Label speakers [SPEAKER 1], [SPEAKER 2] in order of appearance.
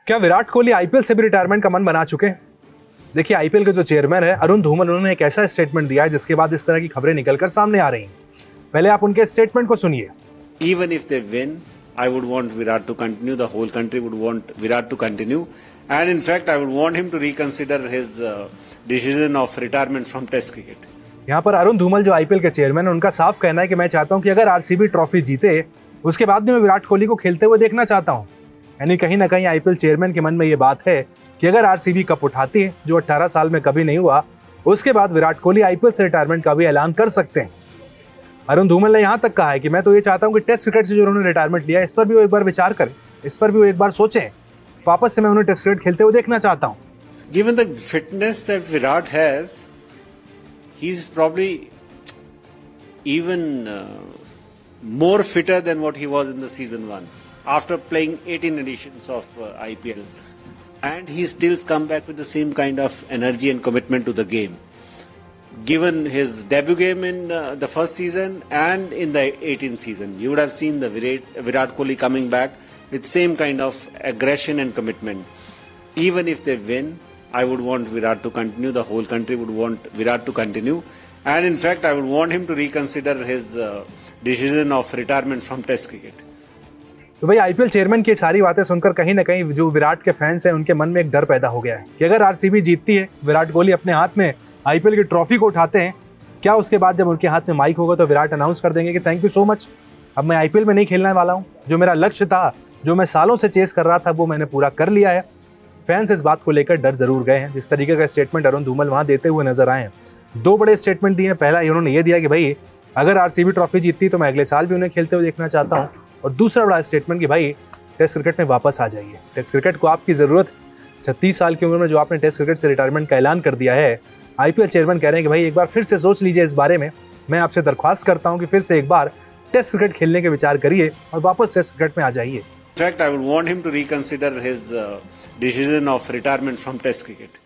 [SPEAKER 1] क्या विराट कोहली आईपीएल से भी रिटायरमेंट का मन बना चुके हैं? देखिए, आईपीएल के जो चेयरमैन है अरुण धूमल, उन्होंने एक ऐसा स्टेटमेंट दिया है जिसके बाद इस तरह की खबरें निकलकर सामने आ रही हैं। पहले आप उनके स्टेटमेंट को सुनिए।
[SPEAKER 2] Even if they win, I would want Virat to continue. The whole country would want Virat to continue. And in fact, I would want him to reconsider his decision of retirement from Test cricket.
[SPEAKER 1] यहाँ पर अरुण धूमल जो IPL के chairman है, उनका साफ कहना है कि मैं चाहता हूँ कि अगर आरसीबी ट्रॉफी जीते उसके बाद भी मैं विराट कोहली को खेलते हुए देखना चाहता हूँ। यानी कहीं ना कहीं आईपीएल चेयरमैन के मन में ये बात है कि अगर आरसीबी कप उठाती है, जो 18 साल में कभी नहीं हुआ, उसके बाद विराट कोहली आईपीएल से रिटायरमेंट का भी ऐलान कर सकते हैं। अरुण धूमल ने यहाँ तक कहा है कि मैं तो ये चाहता हूँ कि टेस्ट क्रिकेट से जो उन्होंने रिटायरमेंट लिया, इस पर भी वो एक बार विचार करें, इस पर भी वो एक बार सोचें। वापस से मैं उन्हें टेस्ट क्रिकेट खेलते हुए देखना चाहता हूँ।
[SPEAKER 2] Given the fitness that Virat has, he's probably even more fitter than what he was in the season 1 after playing 18 editions of IPL, and he still come back with the same kind of energy and commitment to the game. Given his debut game in the first season and in the 18th season, you would have seen the Virat Kohli coming back with same kind of aggression and commitment. Even if they win, I would want Virat to continue. The whole country would want Virat to continue. And in fact, I would want him to reconsider his decision of retirement from Test cricket.
[SPEAKER 1] तो भाई, IPL chairman की सारी बातें सुनकर कहीं ना कहीं जो विराट के फैंस हैं उनके मन में एक डर पैदा हो गया है कि अगर आरसीबी जीतती है, विराट कोहली अपने हाथ में आईपीएल की ट्रॉफी को उठाते हैं, क्या उसके बाद जब उनके हाथ में माइक होगा तो विराट अनाउंस कर देंगे कि थैंक यू सो मच, अब मैं आईपीएल में नहीं खेलने वाला हूँ, जो मेरा लक्ष्य था, जो मैं सालों से चेस कर रहा था, वो मैंने पूरा कर लिया है। फैंस इस बात को लेकर डर जरूर गए हैं। जिस तरीके का स्टेटमेंट अरुण धूमल वहाँ देते हुए नजर आए हैं, दो बड़े स्टेटमेंट दिए हैं। पहला उन्होंने ये दिया कि भाई अगर आरसीबी ट्रॉफी जीतती तो मैं अगले साल भी उन्हें खेलते हुए देखना चाहता हूँ, और दूसरा बड़ा स्टेटमेंट कि भाई टेस्ट क्रिकेट में वापस आ जाइए, टेस्ट क्रिकेट को आपकी ज़रूरत। 36 साल की उम्र में जो आपने टेस्ट क्रिकेट से रिटायरमेंट का ऐलान कर दिया है, आईपीएल चेयरमैन कह रहे हैं कि भाई एक बार फिर से सोच लीजिए इस बारे में। मैं आपसे दरख्वास्त करता हूं कि फिर से एक बार टेस्ट क्रिकेट खेलने के विचार करिए और वापस टेस्ट क्रिकेट में आ जाइए।
[SPEAKER 2] In fact, I would want him to reconsider his decision of retirement from Test cricket.